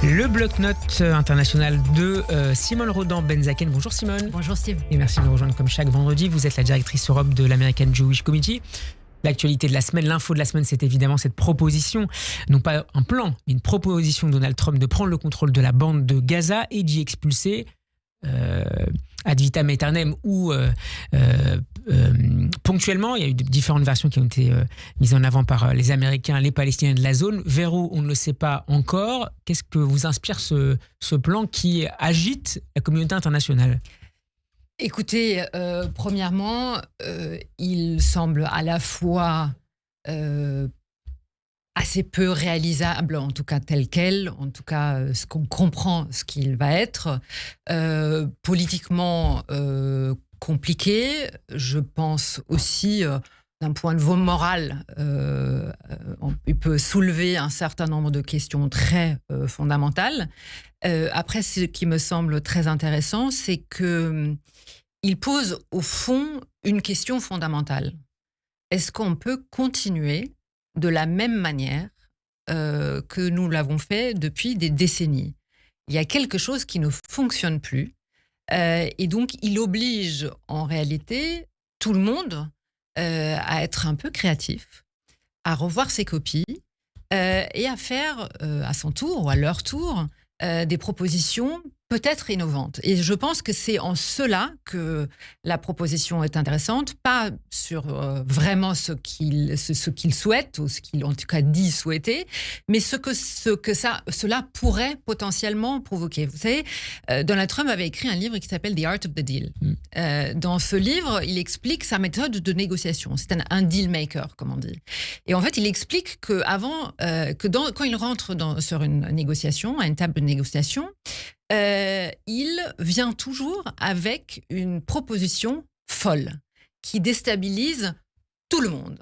Le bloc-notes international de Simone Rodan-Benzaken. Bonjour Simone. Bonjour Steve. Et merci de nous rejoindre comme chaque vendredi. Vous êtes la directrice Europe de l'American Jewish Committee. L'actualité de la semaine, l'info de la semaine, c'est évidemment cette proposition, non pas un plan, mais une proposition de Donald Trump de prendre le contrôle de la bande de Gaza et d'y expulser ad vitam aeternam ou ponctuellement. Il y a eu différentes versions qui ont été mises en avant par les Américains, les Palestiniens de la zone. Vers où, on ne le sait pas encore. Qu'est-ce que vous inspire ce plan qui agite la communauté internationale ? Écoutez, premièrement, il semble à la fois assez peu réalisable, en tout cas tel quel, en tout cas ce qu'on comprend ce qu'il va être, politiquement compliqué, je pense aussi d'un point de vue moral, il peut soulever un certain nombre de questions très fondamentales. Après, ce qui me semble très intéressant, c'est qu'il pose au fond une question fondamentale. Est-ce qu'on peut continuer de la même manière que nous l'avons fait depuis des décennies ? Il y a quelque chose qui ne fonctionne plus et donc il oblige en réalité tout le monde à être un peu créatif, à revoir ses copies et à faire à son tour ou à leur tour des propositions peut-être innovantes. Et je pense que c'est en cela que la proposition est intéressante, pas sur vraiment ce qu'il souhaite, ou ce qu'il en tout cas dit souhaiter, mais ce que cela pourrait potentiellement provoquer. Vous savez, Donald Trump avait écrit un livre qui s'appelle The Art of the Deal. Dans ce livre, il explique sa méthode de négociation. C'est un deal maker, comme on dit. Et en fait, il explique quand il rentre sur une négociation, à une table de négociation, il vient toujours avec une proposition folle qui déstabilise tout le monde.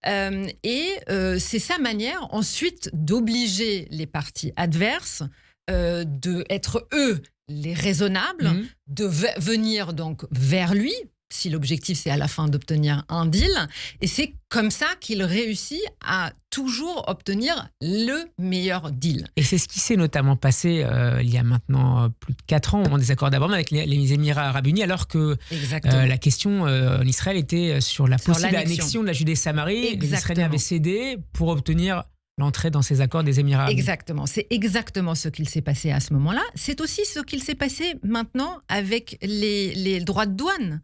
C'est sa manière ensuite d'obliger les parties adverses d'être eux les raisonnables, de venir donc vers lui, si l'objectif c'est à la fin d'obtenir un deal. Et c'est comme ça qu'il réussit à toujours obtenir le meilleur deal. Et c'est ce qui s'est notamment passé il y a maintenant plus de 4 ans, au moment des accords d'Abraham avec les Émirats Arabes Unis, alors que la question en Israël était sur la possible annexion de la Judée-Samarie. Les Israéliens avaient cédé pour obtenir l'entrée dans ces accords des Émirats Arabes. Exactement. C'est exactement ce qu'il s'est passé à ce moment-là. C'est aussi ce qu'il s'est passé maintenant avec les droits de douane.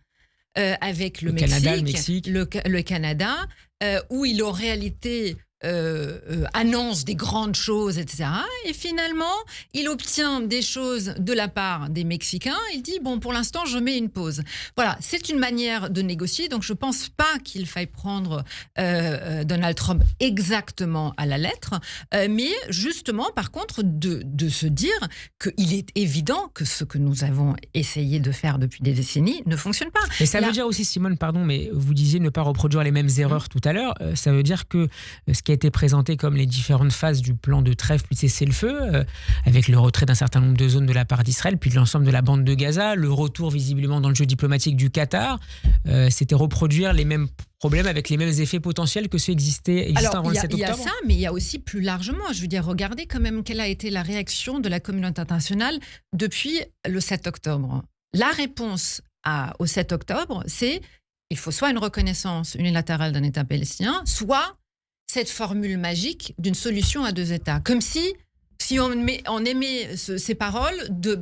Avec le Mexique, le Canada, où il en réalité annonce des grandes choses, etc. Et finalement, il obtient des choses de la part des Mexicains. Il dit, bon, pour l'instant, je mets une pause. Voilà, c'est une manière de négocier. Donc, je ne pense pas qu'il faille prendre Donald Trump exactement à la lettre, mais justement, par contre, de se dire qu'il est évident que ce que nous avons essayé de faire depuis des décennies ne fonctionne pas. Et ça veut dire aussi, Simone, pardon, mais vous disiez ne pas reproduire les mêmes erreurs tout à l'heure. Ça veut dire que ce qui a été présenté comme les différentes phases du plan de trêve puis de cessez-le-feu, avec le retrait d'un certain nombre de zones de la part d'Israël, puis de l'ensemble de la bande de Gaza, le retour visiblement dans le jeu diplomatique du Qatar, c'était reproduire les mêmes problèmes avec les mêmes effets potentiels que ceux existants avant le 7 octobre. Il y a ça, mais il y a aussi plus largement, je veux dire, regardez quand même quelle a été la réaction de la communauté internationale depuis le 7 octobre. La réponse au 7 octobre, c'est il faut soit une reconnaissance unilatérale d'un État palestinien, soit cette formule magique d'une solution à 2 États. Comme si on aimait ces paroles,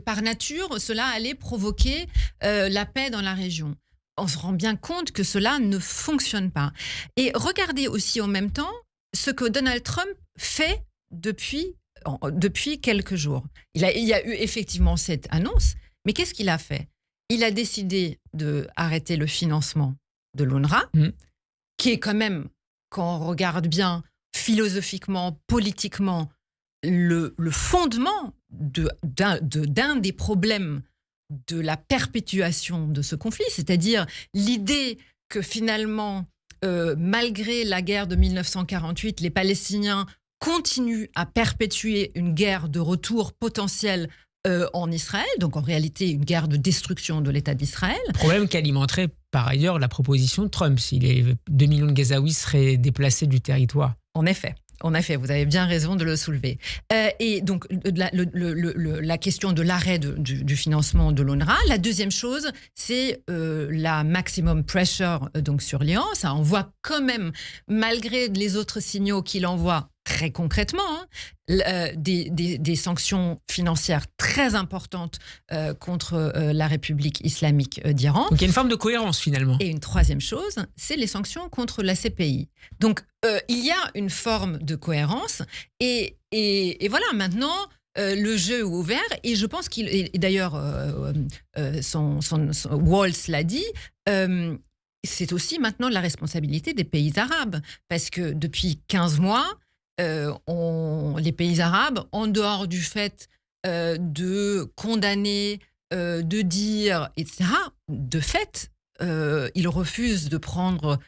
par nature, cela allait provoquer la paix dans la région. On se rend bien compte que cela ne fonctionne pas. Et regardez aussi en même temps ce que Donald Trump fait depuis quelques jours. Il y a eu effectivement cette annonce, mais qu'est-ce qu'il a fait ? Il a décidé d'arrêter le financement de l'UNRWA, qui est quand même, quand on regarde bien philosophiquement, politiquement, le fondement d'un des problèmes de la perpétuation de ce conflit, c'est-à-dire l'idée que finalement, malgré la guerre de 1948, les Palestiniens continuent à perpétuer une guerre de retour potentiel en Israël, donc en réalité une guerre de destruction de l'État d'Israël. Problème qui alimenterait par ailleurs la proposition de Trump, si les 2 millions de Gazaouis seraient déplacés du territoire. En effet. En effet, vous avez bien raison de le soulever. Et donc, la question de l'arrêt du financement de l'UNRWA. La deuxième chose, c'est la maximum pressure donc, sur l'Iran. Ça envoie quand même, malgré les autres signaux qu'il envoie très concrètement, des sanctions financières très importantes contre la République islamique d'Iran. Donc il y a une forme de cohérence finalement. Et une troisième chose, c'est les sanctions contre la CPI. Donc il y a une forme de cohérence et voilà, maintenant le jeu est ouvert et je pense qu'il... Et d'ailleurs, Walls l'a dit, c'est aussi maintenant la responsabilité des pays arabes parce que depuis 15 mois, les pays arabes, en dehors du fait de condamner, de dire, etc., de fait, ils refusent de prendre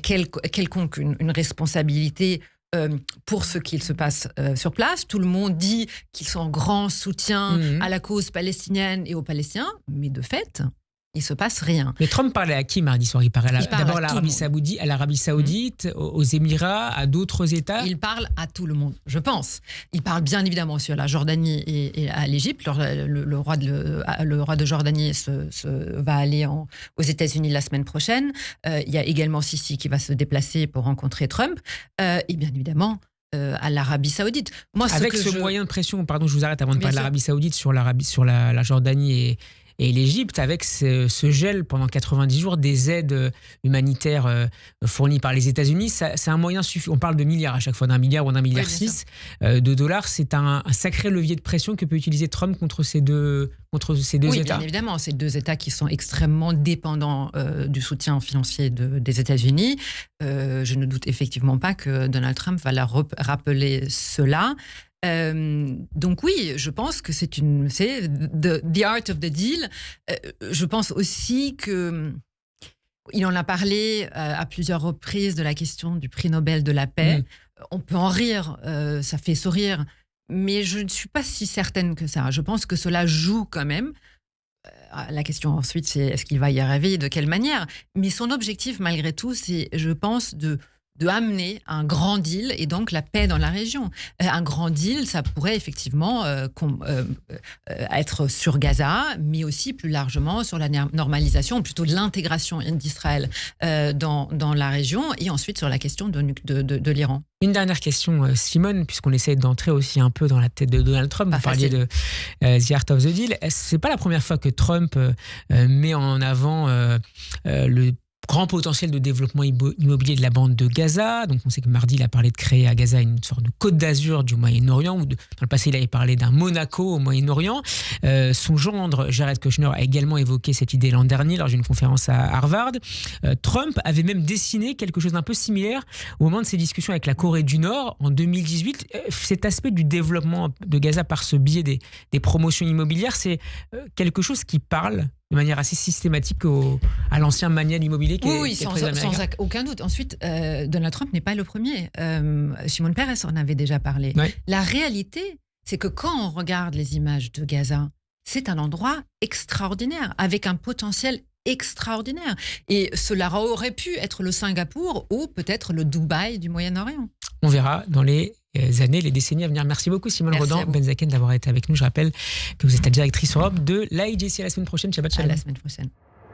quelconque une responsabilité pour ce qu'il se passe sur place. Tout le monde dit qu'ils sont en grand soutien à la cause palestinienne et aux Palestiniens, mais de fait... il ne se passe rien. Mais Trump parlait à qui mardi soir? Il parlait d'abord à l'Arabie Saoudite, aux Émirats, à d'autres États. Il parle à tout le monde, je pense. Il parle bien évidemment aussi à la Jordanie et à l'Égypte. Le roi de Jordanie va aller aux États-Unis la semaine prochaine. Il y a également Sisi qui va se déplacer pour rencontrer Trump. Et bien évidemment... à l'Arabie Saoudite. Avec ce moyen de pression, pardon, je vous arrête avant de parler de l'Arabie Saoudite, sur la Jordanie et l'Égypte, avec ce gel pendant 90 jours des aides humanitaires fournies par les États-Unis, c'est un moyen suffisant. On parle de milliards à chaque fois, d'1 milliard ou d'1,6 milliard de dollars. C'est un sacré levier de pression que peut utiliser Trump contre ces deux États. Oui, bien évidemment, ces deux États qui sont extrêmement dépendants du soutien financier des États-Unis. Je ne doute effectivement pas que Donald Trump va leur rappeler cela. Donc oui, je pense que c'est the art of the deal. Je pense aussi que il en a parlé à plusieurs reprises de la question du prix Nobel de la paix. On peut en rire, ça fait sourire, mais je ne suis pas si certaine que ça. Je pense que cela joue quand même. La question ensuite, c'est est-ce qu'il va y arriver et de quelle manière? Mais son objectif, malgré tout, c'est, je pense, de amener un grand deal et donc la paix dans la région. Un grand deal, ça pourrait effectivement être sur Gaza, mais aussi plus largement sur la normalisation, ou plutôt de l'intégration d'Israël dans la région, et ensuite sur la question de l'Iran. Une dernière question, Simone, puisqu'on essaie d'entrer aussi un peu dans la tête de Donald Trump. Vous parliez de The Art of the Deal. C'est pas la première fois que Trump met en avant le grand potentiel de développement immobilier de la bande de Gaza. Donc on sait que mardi, il a parlé de créer à Gaza une sorte de Côte d'Azur du Moyen-Orient, ou dans le passé, il avait parlé d'un Monaco au Moyen-Orient. Son gendre, Jared Kushner, a également évoqué cette idée l'an dernier lors d'une conférence à Harvard. Trump avait même dessiné quelque chose d'un peu similaire au moment de ses discussions avec la Corée du Nord en 2018. Cet aspect du développement de Gaza par ce biais des promotions immobilières, c'est quelque chose qui parle de manière assez systématique à l'ancien mania de l'immobilier sans aucun doute. Ensuite, Donald Trump n'est pas le premier. Shimon Peres en avait déjà parlé. Ouais. La réalité, c'est que quand on regarde les images de Gaza, c'est un endroit extraordinaire, avec un potentiel extraordinaire. Et cela aurait pu être le Singapour ou peut-être le Dubaï du Moyen-Orient. On verra dans les années, les décennies à venir. Merci beaucoup Simone Rodan-Benzaken d'avoir été avec nous. Je rappelle que vous êtes la directrice Europe de l'AIGC. À la semaine prochaine. Shabbat shalom. À la semaine prochaine.